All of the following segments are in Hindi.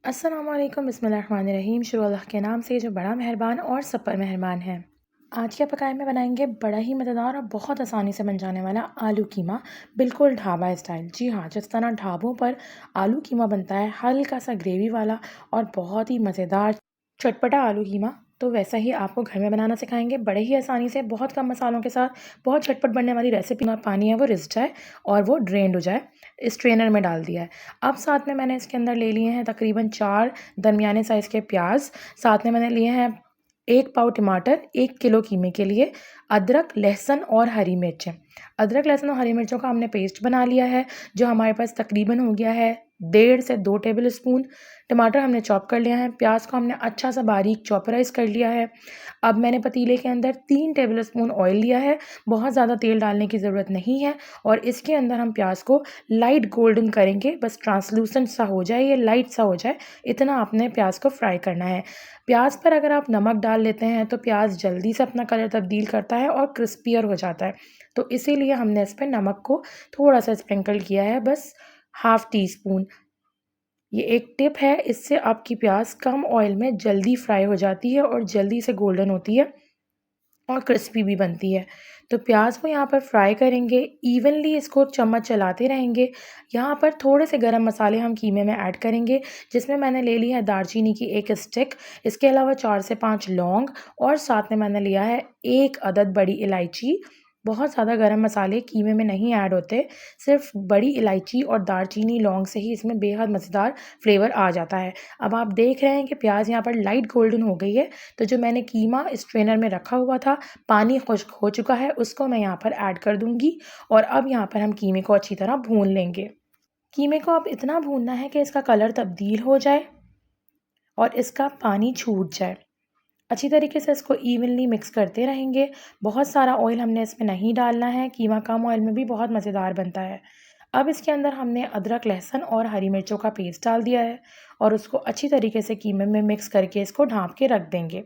अस्सलामुअलैकुम बिस्मिल्लाहिर्रहमानिर्रहीम। शुरू अल्लाह के नाम से जो बड़ा मेहरबान और सब पर मेहरबान है। आज के पकाए में बनाएंगे बड़ा ही मज़ेदार और बहुत आसानी से बन जाने वाला आलू कीमा, बिल्कुल ढाबा स्टाइल। जी हाँ, जिस तरह ढाबों पर आलू कीमा बनता है, हल्का सा ग्रेवी वाला और बहुत ही मज़ेदार चटपटा आलू कीमा, तो वैसा ही आपको घर में बनाना सिखाएंगे बड़े ही आसानी से, बहुत कम मसालों के साथ। बहुत झटपट बनने वाली रेसिपी। पानी है वो रिस जाए और वो ड्रेंड हो जाए, इस ट्रेनर में डाल दिया है। अब साथ में मैंने इसके अंदर ले लिए हैं तकरीबन 4 दरमियाने साइज़ के प्याज। साथ में मैंने लिए हैं 1 पाव टमाटर 1 किलो कीमे के लिए, अदरक, लहसुन और हरी मिर्चें। अदरक, लहसुन और हरी मिर्चों का हमने पेस्ट बना लिया है, जो हमारे पास तकरीबन हो गया है 1.5 से 2 टेबल स्पून। टमाटर हमने चॉप कर लिया है, प्याज को हमने अच्छा सा बारीक चॉपराइज कर लिया है। अब मैंने पतीले के अंदर 3 टेबल स्पून ऑयल लिया है, बहुत ज़्यादा तेल डालने की ज़रूरत नहीं है। और इसके अंदर हम प्याज को लाइट गोल्डन करेंगे, बस ट्रांसलूसेंट सा हो जाए, ये लाइट सा हो जाए, इतना आपने प्याज को फ्राई करना है। प्याज पर अगर आप नमक डाल लेते हैं तो प्याज जल्दी से अपना कलर तब्दील करता है और क्रिस्पियर हो जाता है, तो इसीलिए हमने इस पर नमक को थोड़ा सा स्प्रिंकल किया है, बस हाफ़ टी स्पून। ये एक टिप है, इससे आपकी प्याज कम ऑयल में जल्दी फ्राई हो जाती है और जल्दी से गोल्डन होती है और क्रिस्पी भी बनती है। तो प्याज को यहाँ पर फ्राई करेंगे, इवनली इसको चम्मच चलाते रहेंगे। यहाँ पर थोड़े से गरम मसाले हम कीमे में ऐड करेंगे, जिसमें मैंने ले ली है दालचीनी की 1 स्टिक, इसके अलावा 4 से 5 लौंग और साथ में मैंने लिया है 1 अदद बड़ी इलायची। बहुत ज़्यादा गरम मसाले कीमे में नहीं ऐड होते, सिर्फ बड़ी इलायची और दालचीनी लौंग से ही इसमें बेहद मज़ेदार फ्लेवर आ जाता है। अब आप देख रहे हैं कि प्याज यहाँ पर लाइट गोल्डन हो गई है, तो जो मैंने कीमा इस स्ट्रेनर में रखा हुआ था, पानी खुश्क हो चुका है, उसको मैं यहाँ पर ऐड कर दूँगी। और अब यहाँ पर हम कीमे को अच्छी तरह भून लेंगे। कीमे को अब इतना भूनना है कि इसका कलर तब्दील हो जाए और इसका पानी छूट जाए। अच्छी तरीके से इसको इवनली मिक्स करते रहेंगे। बहुत सारा ऑयल हमने इसमें नहीं डालना है, कीमा कम ऑयल में भी बहुत मज़ेदार बनता है। अब इसके अंदर हमने अदरक, लहसुन और हरी मिर्चों का पेस्ट डाल दिया है और उसको अच्छी तरीके से कीमे में मिक्स करके इसको ढाँप के रख देंगे।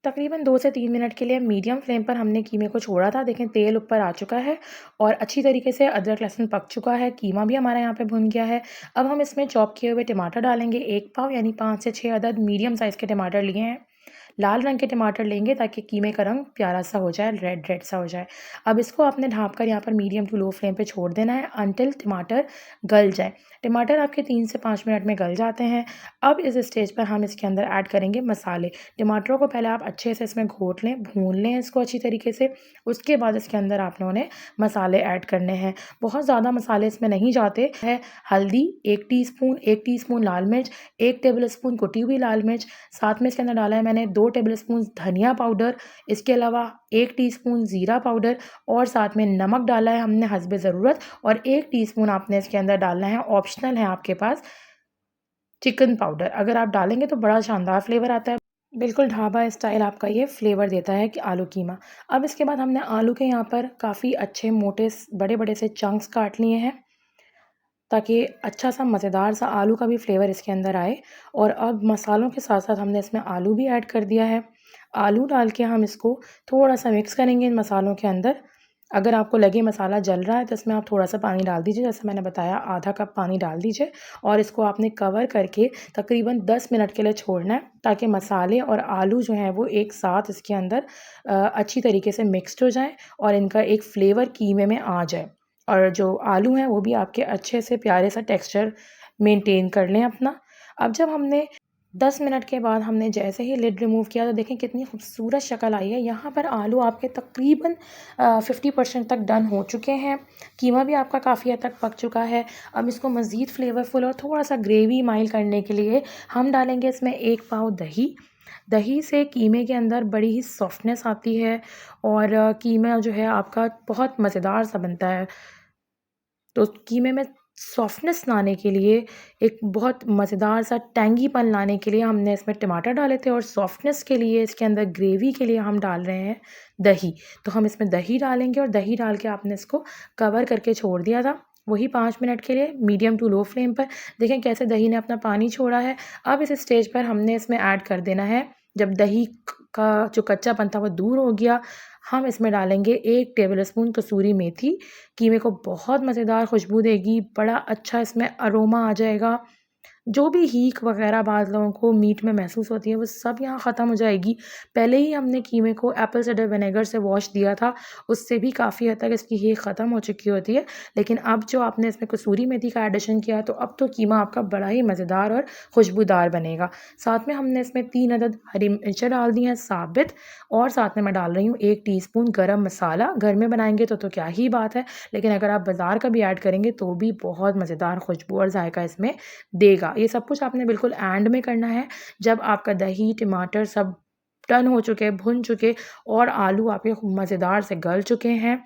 तकरीबन 2 से 3 मिनट के लिए मीडियम फ्लेम पर हमने कीमे को छोड़ा था। देखें तेल ऊपर आ चुका है और अच्छी तरीके से अदरक लहसुन पक चुका है, कीमा भी हमारा यहाँ पे भुन गया है। अब हम इसमें चॉप किए हुए टमाटर डालेंगे, 1 पाव यानी 5 से 6 अदद मीडियम साइज़ के टमाटर लिए हैं। लाल रंग के टमाटर लेंगे ताकि कीमे का रंग प्यारा सा हो जाए, रेड रेड सा हो जाए। अब इसको आपने ढाँप कर यहाँ पर मीडियम टू लो फ्लेम पे छोड़ देना है अनटिल टमाटर गल जाए। टमाटर आपके 3 से 5 मिनट में गल जाते हैं। अब इस स्टेज पर हम इसके अंदर ऐड करेंगे मसाले। टमाटरों को पहले आप अच्छे से इसमें घोट लें, भून लें इसको अच्छी तरीके से। उसके बाद इसके अंदर आप लोगों ने मसाले ऐड करने हैं। बहुत ज़्यादा मसाले इसमें नहीं जाते हैं। हल्दी 1 टीस्पून, 1 टीस्पून लाल मिर्च, 1 टेबल स्पून कुटी हुई लाल मिर्च, साथ में इसके अंदर डाला है मैंने 2 टेबल स्पून धनिया पाउडर, इसके अलावा 1 टीस्पून ज़ीरा पाउडर और साथ में नमक डाला है हमने हस्बे ज़रूरत। और 1 टीस्पून आपने इसके अंदर डालना है, ऑप्शनल है आपके पास, चिकन पाउडर। अगर आप डालेंगे तो बड़ा शानदार फ्लेवर आता है, बिल्कुल ढाबा स्टाइल आपका ये फ्लेवर देता है कि आलू कीमा। अब इसके बाद हमने आलू के यहाँ पर काफ़ी अच्छे मोटे बड़े-बड़े से चंक्स काट लिए हैं, ताकि अच्छा सा मज़ेदार सा आलू का भी फ्लेवर इसके अंदर आए। और अब मसालों के साथ-साथ हमने इसमें आलू भी ऐड कर दिया है। आलू डाल के हम इसको थोड़ा-सा मिक्स करेंगे इन मसालों के अंदर। अगर आपको लगे मसाला जल रहा है तो इसमें आप थोड़ा-सा पानी डाल दीजिए, जैसे मैंने बताया आधा कप पानी डाल दीजिए और इसको आपने कवर करके तकरीबन 10 मिनट के लिए छोड़ना है, ताकि मसाले और आलू जो हैं वो एक साथ इसके अंदर अच्छी तरीके से मिक्स्ड हो जाएँ और इनका एक फ्लेवर कीमे में आ जाए। और जो आलू हैं वो भी आपके अच्छे से प्यारे सा टेक्सचर मेंटेन कर लें अपना। अब जब हमने 10 मिनट के बाद हमने जैसे ही लिड रिमूव किया तो देखें कितनी खूबसूरत शक्ल आई है। यहाँ पर आलू आपके तकरीबन 50% तक डन हो चुके हैं। कीमा भी आपका काफ़ी हद तक पक चुका है। अब इसको मज़ीद फ्लेवरफुल और थोड़ा-सा ग्रेवी माइल करने के लिए हम डालेंगे इसमें 1 पाव दही। दही से कीमे के अंदर बड़ी ही सॉफ्टनेस आती है और कीमा जो है आपका बहुत मज़ेदार सा बनता है। तो कीमे में सॉफ्टनेस लाने के लिए, एक बहुत मज़ेदार सा टैंगीपन लाने के लिए हमने इसमें टमाटर डाले थे और सॉफ्टनेस के लिए इसके अंदर ग्रेवी के लिए हम डाल रहे हैं दही। तो हम इसमें दही डालेंगे और दही डाल के आपने इसको कवर करके छोड़ दिया था, वही 5 मिनट के लिए मीडियम टू लो फ्लेम पर। देखें कैसे दही ने अपना पानी छोड़ा है। अब इस स्टेज पर हमने इसमें ऐड कर देना है, जब दही का जो कच्चापन था वो दूर हो गया, हम इसमें डालेंगे 1 टेबल स्पून कसूरी मेथी। कीमे को बहुत मज़ेदार खुशबू देगी, बड़ा अच्छा इसमें अरोमा आ जाएगा। जो भी हीक वगैरह बाद लोगों को मीट में महसूस होती है वो सब यहाँ ख़त्म हो जाएगी। पहले ही हमने कीमे को एप्पल साइडर विनेगर से वॉश दिया था, उससे भी काफ़ी हद तक इसकी हीक ख़त्म हो चुकी होती है। लेकिन अब जो आपने इसमें कसूरी मेथी का एडिशन किया तो अब तो कीमा आपका बड़ा ही मज़ेदार और खुशबूदार बनेगा। साथ में हमने इसमें 3 अदद हरी मिर्चें डाल दी हैं साबित, और साथ में मैं डाल रही हूँ 1 टीस्पून गरम मसाला। घर में बनाएँगे तो क्या ही बात है, लेकिन अगर आप बाज़ार का भी ऐड करेंगे तो भी बहुत मज़ेदार खुशबू और जायका इसमें देगा। ये सब कुछ आपने बिल्कुल एंड में करना है, जब आपका दही, टमाटर सब टर्न हो चुके, भुन चुके और आलू आपके मज़ेदार से गल चुके हैं।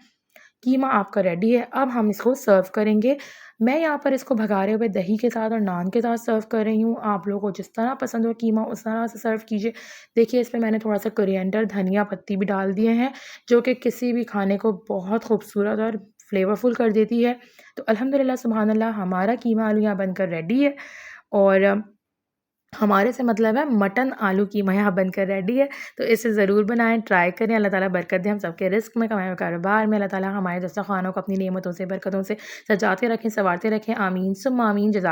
कीमा आपका रेडी है, अब हम इसको सर्व करेंगे। मैं यहाँ पर इसको भगारे हुए दही के साथ और नान के साथ सर्व कर रही हूँ। आप लोगों को जिस तरह पसंद हो कीमा उस तरह से सर्व कीजिए। देखिए इसमें मैंने थोड़ा-सा कोरिएंडर, धनिया पत्ती भी डाल दिए हैं, जो कि किसी भी खाने को बहुत खूबसूरत और फ्लेवरफुल कर देती है। तो अल्हम्दुलिल्लाह सुभान अल्लाह, हमारा कीमा आलू यहाँ बनकर रेडी है और हमारे से मतलब है मटन आलू कीमा यहाँ बनकर रेडी है। तो इसे ज़रूर बनाएँ, ट्राई करें। अल्लाह ताला बरकत दे हम सबके रिज़्क़ में, कमाई में, कारोबार में। अल्लाह ताला हमारे दस्तरख़्वानों को अपनी नेमतों से, बरकतों से सजाते रखें, सँवारते रखें। आमीन सुम्मा आमीन। जज़ा